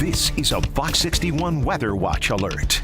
This is a Fox 61 Weather Watch alert.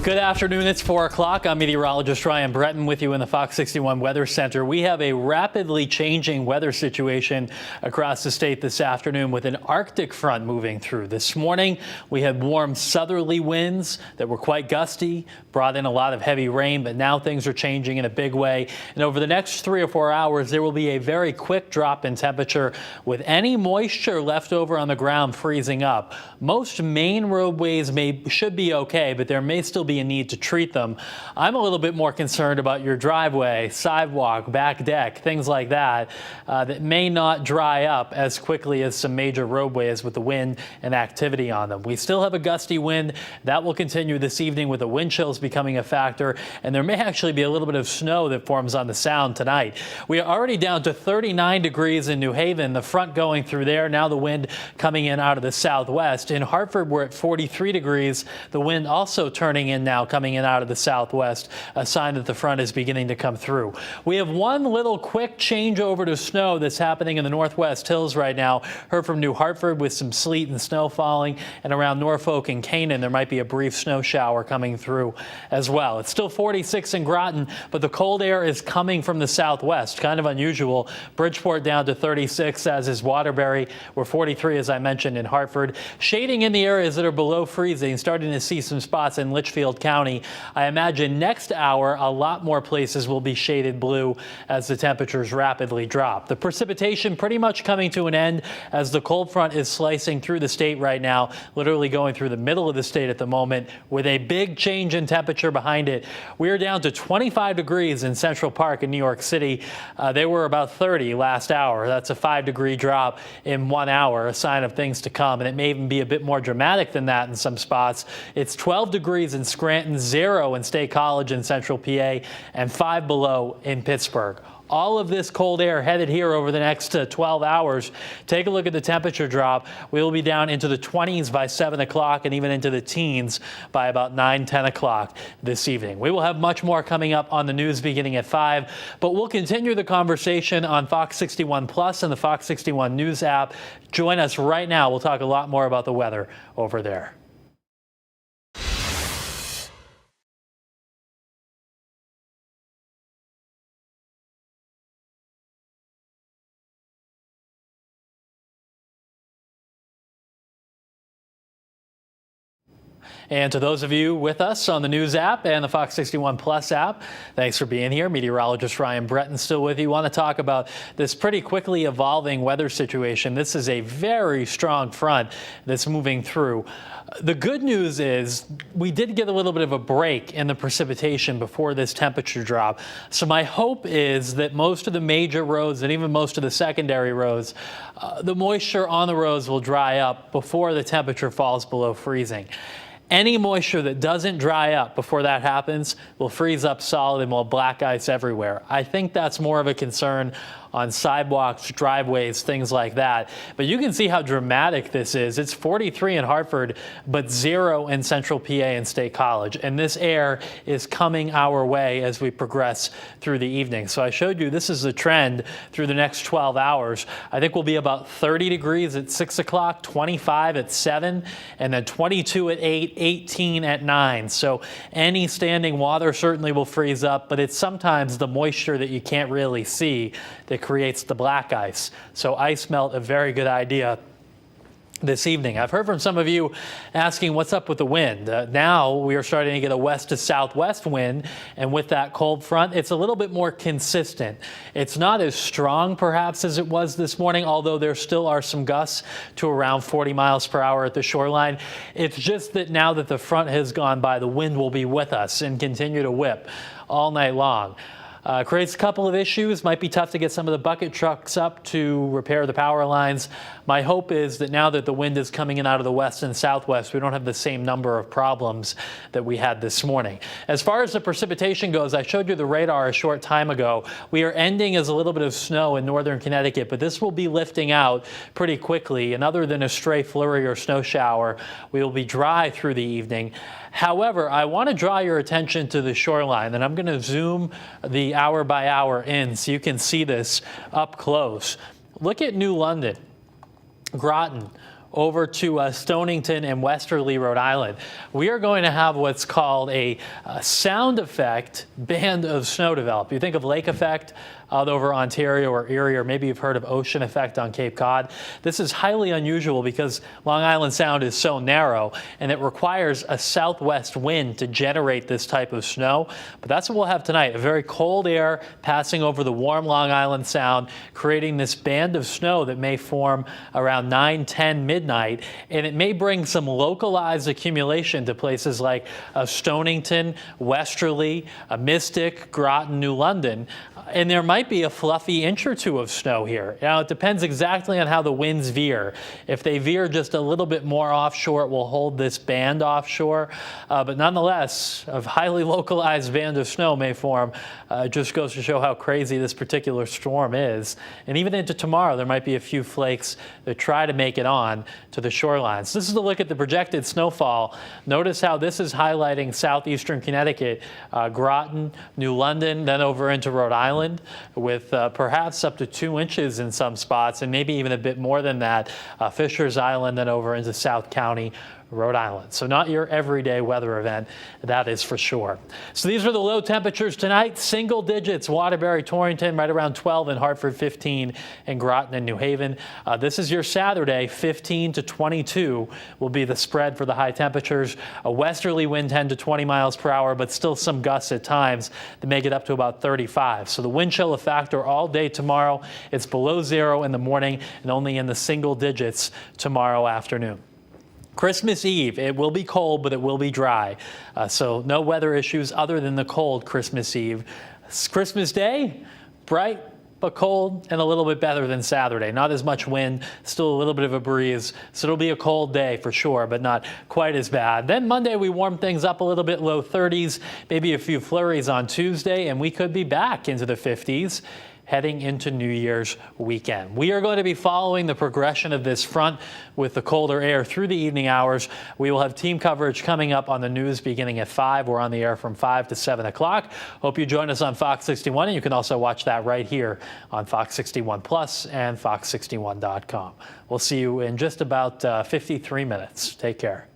Good afternoon. It's 4 o'clock. I'm meteorologist Ryan Breton with you in the Fox 61 Weather Center. We have a rapidly changing weather situation across the state this afternoon with an Arctic front moving through. This morning, we had warm southerly winds that were quite gusty, brought in a lot of heavy rain, but now things are changing in a big way. And over the next 3 or 4 hours, there will be a very quick drop in temperature with any moisture left over on the ground freezing up. Most main roadways should be okay, but there may still be a need to treat them. I'm a little bit more concerned about your driveway, sidewalk, back deck, things like that, that may not dry up as quickly as some major roadways with the wind and activity on them. We still have a gusty wind that will continue this evening with the wind chills becoming a factor, and there may actually be a little bit of snow that forms on the Sound tonight. We are already down to 39 degrees in New Haven, the front going through there. Now the wind coming in out of the southwest. In Hartford, we're at 43 degrees. The wind also turning in now, coming in out of the southwest, a sign that the front is beginning to come through. We have one little quick change over to snow that's happening in the northwest hills right now. Heard from New Hartford with some sleet and snow falling, and around Norfolk and Canaan there might be a brief snow shower coming through as well. It's still 46 in Groton, but the cold air is coming from the southwest. Kind of unusual. Bridgeport down to 36, as is Waterbury. We're 43, as I mentioned, in Hartford. Shading in the areas that are below freezing, starting to see some spots in Litchfield County. I imagine next hour a lot more places will be shaded blue as the temperatures rapidly drop. The precipitation pretty much coming to an end as the cold front is slicing through the state right now, literally going through the middle of the state at the moment with a big change in temperature behind it. We are down to 25 degrees in Central Park in New York City. They were about 30 last hour. That's a 5-degree drop in 1 hour, a sign of things to come, and it may even be a bit more dramatic than that in some spots. It's 12 degrees in Scranton, 0 in State College in Central PA, and 5 below in Pittsburgh. All of this cold air headed here over the next 12 hours. Take a look at the temperature drop. We will be down into the 20s by 7 o'clock and even into the teens by about 9, 10 o'clock this evening. We will have much more coming up on the news beginning at 5, but we'll continue the conversation on Fox 61 Plus and the Fox 61 News app. Join us right now. We'll talk a lot more about the weather over there. And to those of you with us on the News app and the Fox 61 Plus app, thanks for being here. Meteorologist Ryan Breton still with you. Want to talk about this pretty quickly evolving weather situation. This is a very strong front that's moving through. The good news is we did get a little bit of a break in the precipitation before this temperature drop. So my hope is that most of the major roads and even most of the secondary roads, the moisture on the roads will dry up before the temperature falls below freezing. Any moisture that doesn't dry up before that happens will freeze up solid and will have black ice everywhere. I think that's more of a concern on sidewalks, driveways, things like that. But you can see how dramatic this is. It's 43 in Hartford, but 0 in Central PA and State College. And this air is coming our way as we progress through the evening. So I showed you this is the trend through the next 12 hours. I think we'll be about 30 degrees at 6 o'clock, 25 at 7, and then 22 at 8, 18 at 9. So any standing water certainly will freeze up, but it's sometimes the moisture that you can't really see that creates the black ice. So ice melt, a very good idea this evening. I've heard from some of you asking what's up with the wind. Now we are starting to get a west to southwest wind, and with that cold front, it's a little bit more consistent. It's not as strong perhaps as it was this morning, although there still are some gusts to around 40 miles per hour at the shoreline. It's just that now that the front has gone by, the wind will be with us and continue to whip all night long. Creates a couple of issues. Might be tough to get some of the bucket trucks up to repair the power lines. My hope is that now that the wind is coming in out of the west and southwest, we don't have the same number of problems that we had this morning. As far as the precipitation goes, I showed you the radar a short time ago. We are ending as a little bit of snow in northern Connecticut, but this will be lifting out pretty quickly. And other than a stray flurry or snow shower, we will be dry through the evening. However, I want to draw your attention to the shoreline, and I'm going to zoom the hour by hour in so you can see this up close. Look at New London, Groton, over to Stonington and westerly Rhode Island. We are going to have what's called a sound effect band of snow develop. You think of lake effect out over Ontario or Erie, or maybe you've heard of ocean effect on Cape Cod. This is highly unusual because Long Island Sound is so narrow and it requires a southwest wind to generate this type of snow. But that's what we'll have tonight, a very cold air passing over the warm Long Island Sound, creating this band of snow that may form around 9-10 midnight, and it may bring some localized accumulation to places like Stonington, Westerly, Mystic, Groton, New London. And there might be a fluffy inch or two of snow here. Now, it depends exactly on how the winds veer. If they veer just a little bit more offshore, it will hold this band offshore. But nonetheless, a highly localized band of snow may form. Just goes to show how crazy this particular storm is. And even into tomorrow, there might be a few flakes that try to make it on to the shorelines. This is a look at the projected snowfall. Notice how this is highlighting southeastern Connecticut, Groton, New London, then over into Rhode Island, with perhaps up to 2 inches in some spots, and maybe even a bit more than that. Fisher's Island, then over into South County, Rhode Island. So not your everyday weather event, that is for sure. So these are the low temperatures tonight. Single digits, Waterbury, Torrington, right around 12, and Hartford 15, and Groton and New Haven. This is your Saturday, 15 to 22 will be the spread for the high temperatures. A westerly wind 10 to 20 miles per hour, but still some gusts at times that may get up to about 35. So the wind chill a factor all day tomorrow. It's below 0 in the morning and only in the single digits tomorrow afternoon. Christmas Eve, it will be cold, but it will be dry. So no weather issues other than the cold Christmas Eve. Christmas Day, bright but cold and a little bit better than Saturday. Not as much wind, still a little bit of a breeze. So it'll be a cold day for sure, but not quite as bad. Then Monday, we warm things up a little bit, low 30s, maybe a few flurries on Tuesday, and we could be back into the 50s. Heading into New Year's weekend. We are going to be following the progression of this front with the colder air through the evening hours. We will have team coverage coming up on the news beginning at 5. We're on the air from 5 to 7 o'clock. Hope you join us on Fox 61, and you can also watch that right here on Fox 61 Plus and fox61.com. We'll see you in just about 53 minutes. Take care.